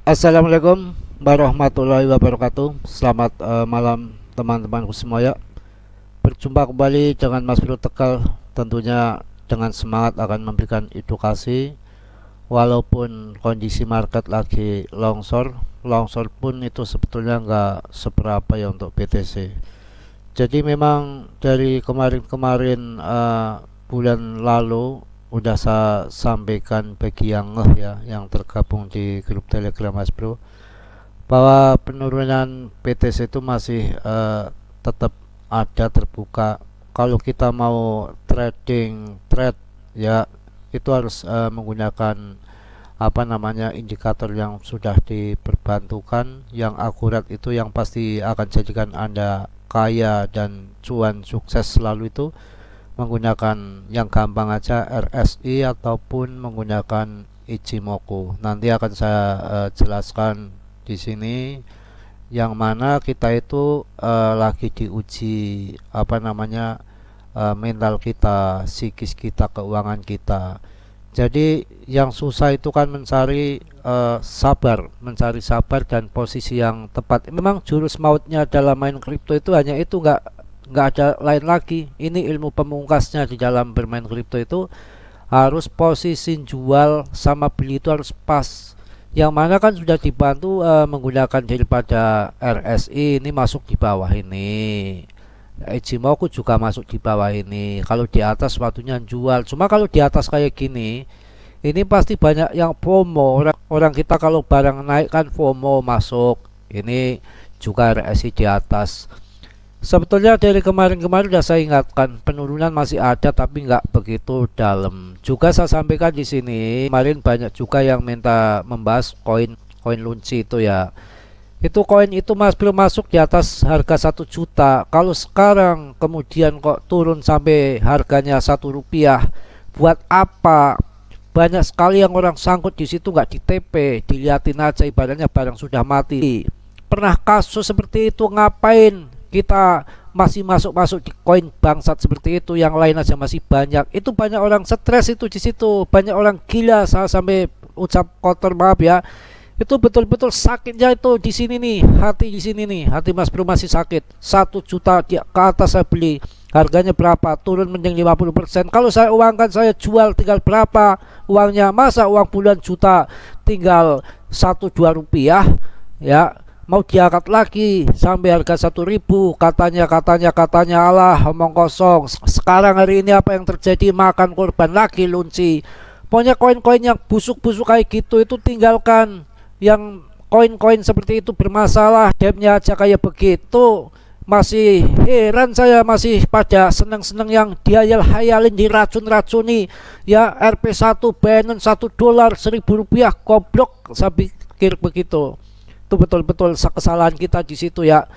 Assalamualaikum warahmatullahi wabarakatuh. Selamat malam teman-temanku semua ya. Berjumpa kembali dengan Mas Bro Tegal, tentunya dengan semangat akan memberikan edukasi. Walaupun kondisi market lagi longsor pun itu sebetulnya nggak seberapa ya untuk BTC. Jadi memang dari kemarin-kemarin bulan lalu udah saya sampaikan bagi yang ngeh ya, yang tergabung di grup Telegram Mas Bro, bahwa penurunan BTC itu masih tetap ada terbuka. Kalau kita mau trade ya, itu harus menggunakan apa namanya indikator yang sudah diperbantukan, yang akurat, itu yang pasti akan jadikan Anda kaya dan cuan sukses selalu. Itu menggunakan yang gampang aja RSI ataupun menggunakan Ichimoku. Nanti akan saya jelaskan di sini yang mana kita itu lagi diuji apa namanya, mental kita, psikis kita, keuangan kita. Jadi yang susah itu kan mencari sabar dan posisi yang tepat. Memang jurus mautnya dalam main kripto itu hanya itu, nggak ada lain lagi. Ini ilmu pemungkasnya di dalam bermain kripto itu, harus posisi jual sama beli itu harus pas. Yang mana kan sudah dibantu menggunakan daripada RSI ini masuk di bawah ini. Ichimoku juga masuk di bawah ini. Kalau di atas waktunya jual. Cuma kalau di atas kayak gini, ini pasti banyak yang FOMO. Orang kita kalau barang naik kan FOMO masuk. Ini juga RSI di atas. Sebetulnya dari kemarin-kemarin sudah saya ingatkan, penurunan masih ada tapi nggak begitu dalam. Juga saya sampaikan di sini, kemarin banyak juga yang minta membahas koin Lunci itu ya. Itu koin itu belum masuk di atas harga 1 juta. Kalau sekarang kemudian kok turun sampai harganya Rp1, buat apa? Banyak sekali yang orang sangkut di situ, nggak di TP, diliatin aja ibaratnya barang sudah mati. Pernah kasus seperti itu, ngapain kita masih masuk di koin bangsat seperti itu? Yang lain aja masih banyak. Itu banyak orang stres itu di situ, banyak orang gila. Saya sampai ucap kotor maaf ya. Itu betul-betul sakitnya itu di sini nih, hati di sini nih, hati Mas Bro masih sakit. 1 juta ke atas saya beli, harganya berapa? Turun mending 50%. Kalau saya uangkan, saya jual tinggal berapa uangnya? Masa uang puluhan juta tinggal 1-2 rupiah ya? Mau diangkat lagi sampai harga 1.000, katanya Allah omong kosong. Sekarang hari ini apa yang terjadi? Makan korban lagi Lunci. Pokoknya koin-koin yang busuk-busuk kayak gitu itu tinggalkan. Yang koin-koin seperti itu bermasalah, depnya aja kayak begitu. Masih heran saya, masih pada seneng-seneng yang dihayal-hayalin, diracun-racuni ya. RP1 Binance $1 Rp1.000, goblok, saya pikir begitu. Itu betul-betul kesalahan kita di situ ya.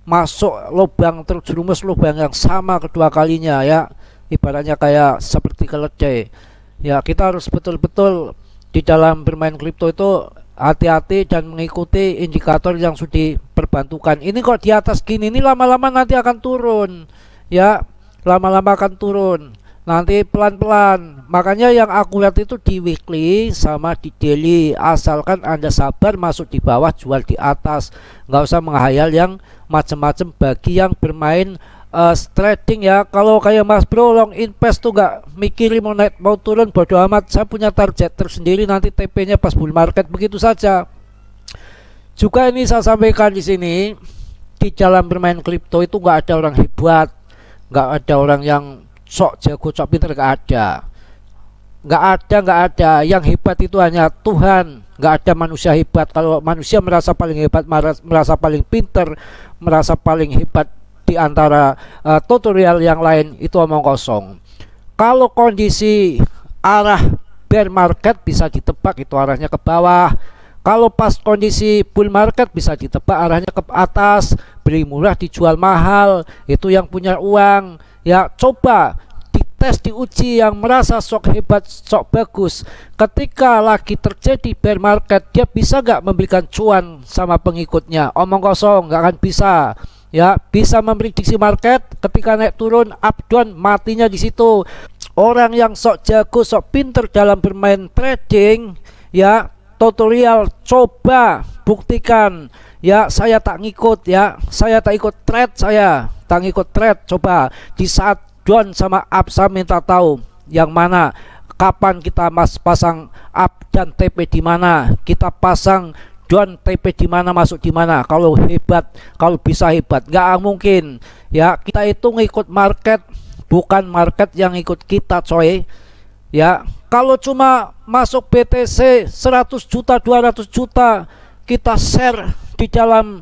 Masuk lubang, terjerumus lubang yang sama kedua kalinya ya. Ibaratnya kayak seperti keledai ya. Kita harus betul-betul di dalam bermain kripto itu hati-hati dan mengikuti indikator yang sudah diperbantukan. Ini kok di atas gini, ini lama-lama nanti akan turun ya, lama-lama akan turun nanti pelan-pelan. Makanya yang akurat itu di weekly sama di daily. Asalkan Anda sabar, masuk di bawah, jual di atas. Nggak usah menghayal yang macam-macam bagi yang bermain trading ya. Kalau kayak Mas Bro long invest tuh nggak mikirin mau naik mau turun, bodo amat. Saya punya target tersendiri, nanti TP nya pas bull market, begitu saja. Juga ini saya sampaikan di sini, di dalam bermain kripto itu nggak ada orang hebat, nggak ada orang yang sok jago, sok pinter, nggak ada. Yang hebat itu hanya Tuhan. Nggak ada manusia hebat. Kalau manusia merasa paling hebat, merasa paling pinter, merasa paling hebat di antara tutorial yang lain, itu omong kosong. Kalau kondisi arah bear market bisa ditebak itu arahnya ke bawah. Kalau pas kondisi bull market bisa ditebak arahnya ke atas. Beli murah dijual mahal, itu yang punya uang ya. Coba dites, diuji, yang merasa sok hebat, sok bagus, ketika lagi terjadi bear market, dia bisa nggak memberikan cuan sama pengikutnya? Omong kosong, nggak akan bisa ya. Bisa memprediksi market, ketika naik turun, up down, matinya di situ. Orang yang sok jago, sok pinter dalam bermain trading ya, tutorial, coba buktikan ya. Saya tak ngikut ya, saya tak ikut thread, saya tak ngikut thread. Coba di saat down sama up saya minta tahu yang mana, kapan kita pasang up dan TP di mana, kita pasang down TP di mana, masuk di mana. Kalau hebat, kalau bisa hebat, nggak mungkin ya. Kita itu ngikut market, bukan market yang ikut kita coy ya. Kalau cuma masuk BTC 100 juta 200 juta kita share di dalam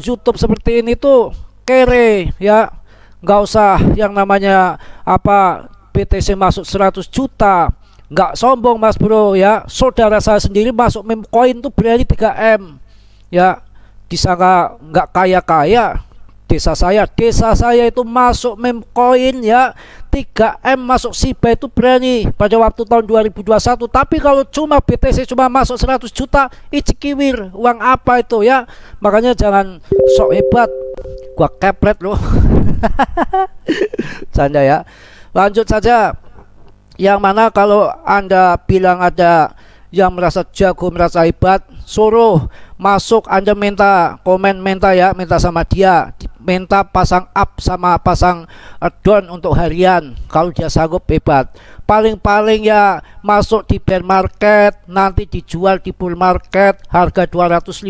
YouTube seperti ini tuh kere ya. Nggak usah yang namanya apa BTC masuk 100 juta. Nggak sombong mas bro ya. Saudara saya sendiri masuk meme coin tuh berani 3M ya. Disangka nggak kaya-kaya. Desa saya itu masuk meme coin ya 3M, masuk Shiba itu berani pada waktu tahun 2021. Tapi kalau cuma BTC cuma masuk 100 juta icikiwir, uang apa itu ya. Makanya jangan sok hebat, gua kepret loh. Canda ya. Lanjut saja. Yang mana kalau Anda bilang ada yang merasa jago, merasa hebat, suruh masuk, Anda minta komen, minta ya, minta sama dia, minta pasang up sama pasang down untuk harian. Kalau dia sanggup, hebat. Paling-paling ya masuk di bear market, nanti dijual di bull market harga 250,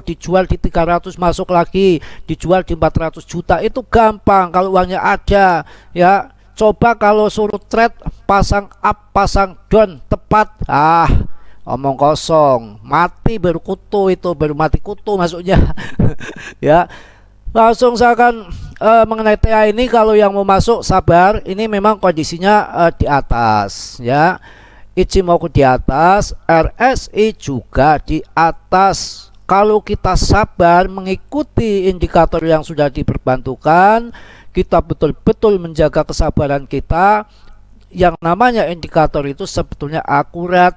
dijual di 300, masuk lagi dijual di 400 juta. Itu gampang kalau uangnya ada ya. Coba kalau suruh trade pasang up pasang down tepat, omong kosong, mati baru kutu, itu baru mati kutu maksudnya. Ya, langsung saya akan mengenai TA ini. Kalau yang mau masuk sabar, ini memang kondisinya di atas ya. Ichimoku di atas, RSI juga di atas. Kalau kita sabar mengikuti indikator yang sudah diperbantukan, kita betul-betul menjaga kesabaran kita. Yang namanya indikator itu sebetulnya akurat,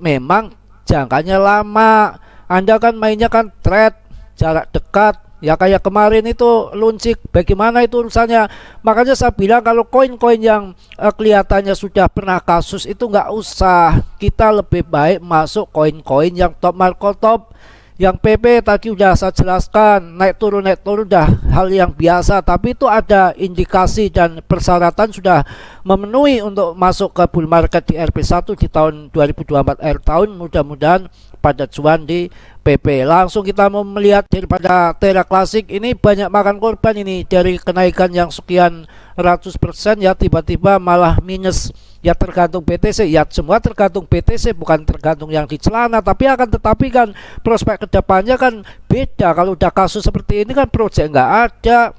memang jangkanya lama. Anda kan mainnya kan trade jarak dekat ya, kayak kemarin itu luncik, bagaimana itu urusannya. Makanya saya bilang kalau koin-koin yang kelihatannya sudah pernah kasus itu nggak usah. Kita lebih baik masuk koin-koin yang top market top. Yang PP tadi udah saya jelaskan, naik turun udah hal yang biasa, tapi itu ada indikasi dan persyaratan sudah memenuhi untuk masuk ke bull market di RP1 di tahun 2024 akhir tahun. Mudah-mudahan pada cuan di PP. Langsung kita mau melihat daripada Terra Classic ini banyak makan korban ini, dari kenaikan yang sekian ratus persen ya tiba-tiba malah minus. Ya tergantung BTC, ya semua tergantung BTC, bukan tergantung yang di celana. Tapi akan tetapi kan prospek kedepannya kan beda. Kalau udah kasus seperti ini kan proyek nggak ada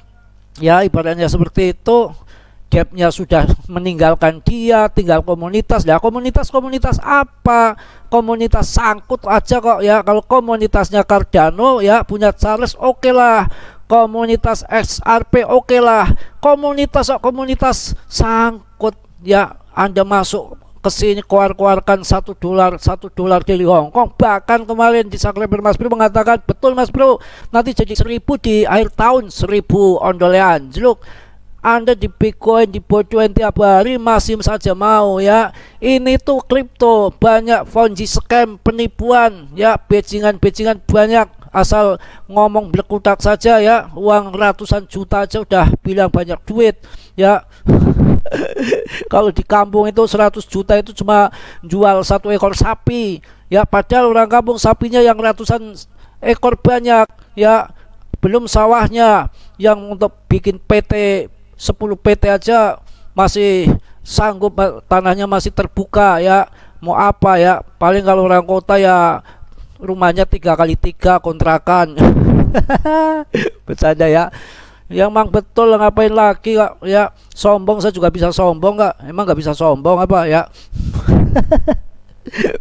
ya, ibaratnya seperti itu. Gapnya sudah meninggalkan dia, tinggal komunitas. Ya komunitas apa? Komunitas sangkut aja kok ya. Kalau komunitasnya Cardano ya punya Charles, oke lah. Komunitas XRP oke lah. Komunitas sangkut ya. Anda masuk ke sini keluarkan $1 dari Hong Kong. Bahkan kemarin di subscriber Mas Bro mengatakan, betul Mas Bro, nanti jadi 1000 di akhir tahun, 1000 ondolean. Jeluk, Anda di Bitcoin, di Bitcoin tiap hari masih saja mau ya. Ini tuh kripto, banyak Ponzi scam, penipuan ya, bajingan banyak. Asal ngomong blekutak saja ya, uang ratusan juta aja udah bilang banyak duit ya. Kalau di kampung itu 100 juta itu cuma jual 1 ekor sapi ya, padahal orang kampung sapinya yang ratusan ekor banyak ya, belum sawahnya yang untuk bikin PT 10 PT aja masih sanggup, tanahnya masih terbuka ya. Mau apa ya, paling kalau orang kota ya rumahnya 3x3 kontrakan. Bercanda ya. Yang mang betul, ngapain lagi kak ya, sombong saya juga bisa sombong kak, emang nggak bisa sombong apa ya.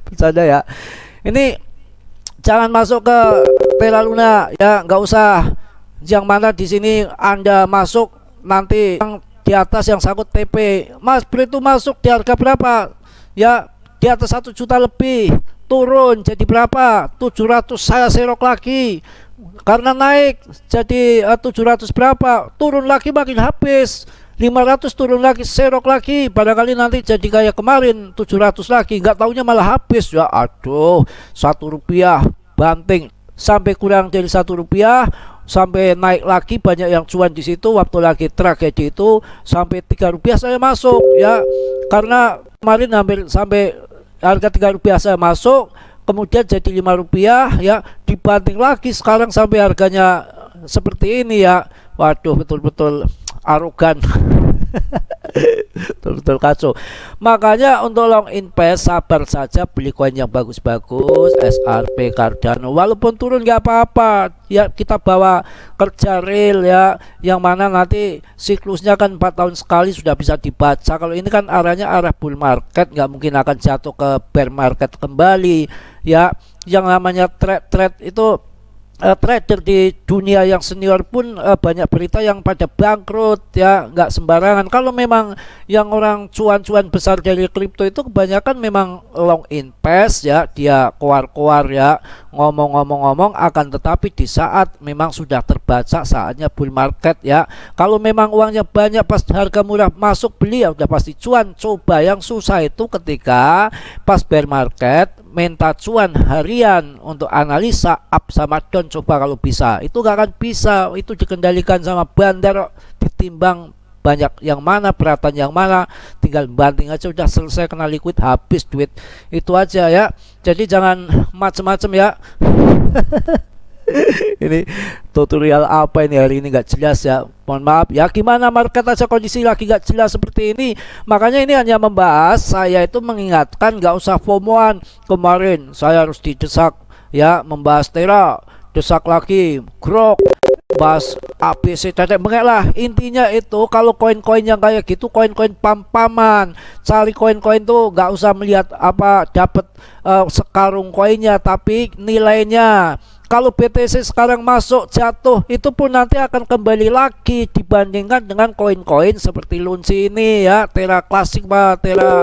Bercanda ya. Ini jangan masuk ke Terra Luna ya, nggak usah. Yang mana di sini Anda masuk nanti yang di atas yang sangkut TP, Mas Bro itu masuk di harga berapa ya, di atas 1 juta lebih, turun jadi berapa, 700, saya serok lagi karena naik jadi 700 berapa, turun lagi makin habis. 500 turun lagi, serok lagi, barangkali nanti jadi kayak kemarin 700 lagi, nggak taunya malah habis ya. Aduh, Rp1 banting sampai kurang dari Rp1, sampai naik lagi, banyak yang cuan di situ. Waktu lagi tragedi itu sampai Rp3 saya masuk ya, karena kemarin hampir sampai harga Rp3 saya masuk, kemudian jadi Rp5 ya, dibanting lagi sekarang sampai harganya seperti ini ya. Waduh, betul-betul arogan. Betul-betul kacau. Makanya untuk long invest sabar saja, beli koin yang bagus-bagus, SRP, Cardano, walaupun turun nggak apa-apa ya, kita bawa kerja real ya, yang mana nanti siklusnya kan 4 tahun sekali sudah bisa dibaca. Kalau ini kan arahnya arah bull market, nggak mungkin akan jatuh ke bear market kembali ya. Yang namanya trade itu trader di dunia yang senior pun banyak berita yang pada bangkrut ya, nggak sembarangan. Kalau memang yang orang cuan-cuan besar dari kripto itu kebanyakan memang long invest ya, dia koar-koar ya, ngomong-ngomong akan, tetapi di saat memang sudah terbaca saatnya bull market ya. Kalau memang uangnya banyak pas harga murah masuk beli ya udah pasti cuan. Coba yang susah itu ketika pas bear market minta cuan harian untuk analisa up sama down. Coba kalau bisa, itu gak akan bisa, itu dikendalikan sama bandar, ditimbang banyak yang mana, beratan yang mana, tinggal banting aja udah selesai, kena liquid, habis duit, itu aja ya. Jadi jangan macem-macem ya. Ini tutorial apa ini hari ini nggak jelas ya, mohon maaf ya. Gimana market aja kondisi lagi nggak jelas seperti ini, makanya ini hanya membahas, saya itu mengingatkan nggak usah FOMOan. Kemarin saya harus didesak ya, membahas Terra, desak lagi Grok, bahas ABC, tetek bengek lah. Intinya itu kalau koin-koin yang kayak gitu, koin-koin pam-paman, cari koin-koin tuh nggak usah melihat apa dapat sekarung koinnya, tapi nilainya. Kalau BTC sekarang masuk jatuh, itu pun nanti akan kembali lagi dibandingkan dengan koin-koin seperti Lunci ini ya, Terra klasik pak, Terra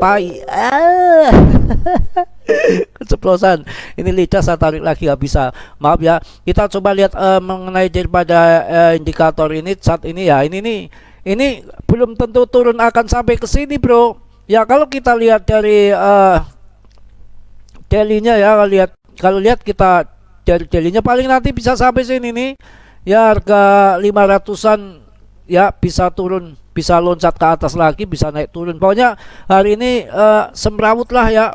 tai. Keceplosan, ini lidah saya tarik lagi nggak bisa, maaf ya. Kita coba lihat mengenai daripada indikator ini, chart ini ya, ini belum tentu turun akan sampai ke sini bro ya. Kalau kita lihat dari daily-nya ya, kalau lihat kita dari daily-nya paling nanti bisa sampai sini nih ya, harga 500-an ya, bisa turun, bisa loncat ke atas lagi, bisa naik turun. Pokoknya hari ini semrawut lah ya.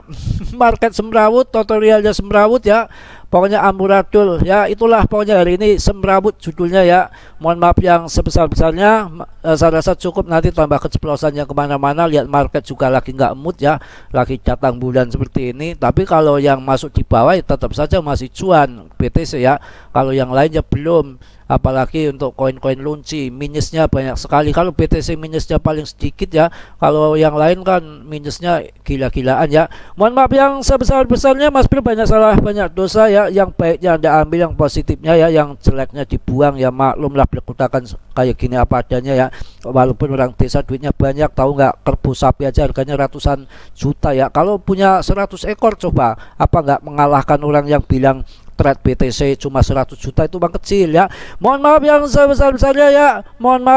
Market semrawut, tutorialnya semrawut ya, pokoknya amburadul ya, itulah pokoknya hari ini semrawut judulnya ya. Mohon maaf yang sebesar-besarnya, saya rasa cukup, nanti tambah keceplosannya kemana-mana. Lihat market juga lagi nggak mood ya, lagi datang bulan seperti ini. Tapi kalau yang masuk di bawah ya tetap saja masih cuan BTC ya, kalau yang lainnya belum. Apalagi untuk koin-koin Lunci, minusnya banyak sekali. Kalau BTC minusnya paling sedikit ya, kalau yang lain kan minusnya gila-gilaan ya. Mohon maaf yang sebesar-besarnya, Mas Bro banyak salah, banyak dosa ya. Yang baiknya Anda ambil, yang positifnya ya, yang jeleknya dibuang ya. Maklumlah berkutakan kayak gini apa adanya ya. Walaupun orang desa duitnya banyak, tahu nggak, kerbau sapi aja harganya ratusan juta ya. Kalau punya 100 ekor coba, apa nggak mengalahkan orang yang bilang trade BTC cuma 100 juta, itu bang kecil ya. Mohon maaf yang sebesar-besarnya ya. Mohon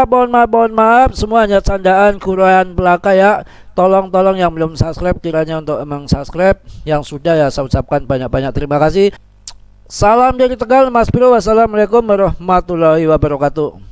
maaf, semuanya candaan, kurang belaka ya. Tolong yang belum subscribe kiranya untuk subscribe, yang sudah ya saya ucapkan banyak-banyak terima kasih. Salam dari Tegal, Mas Bro. Wassalamualaikum warahmatullahi wabarakatuh.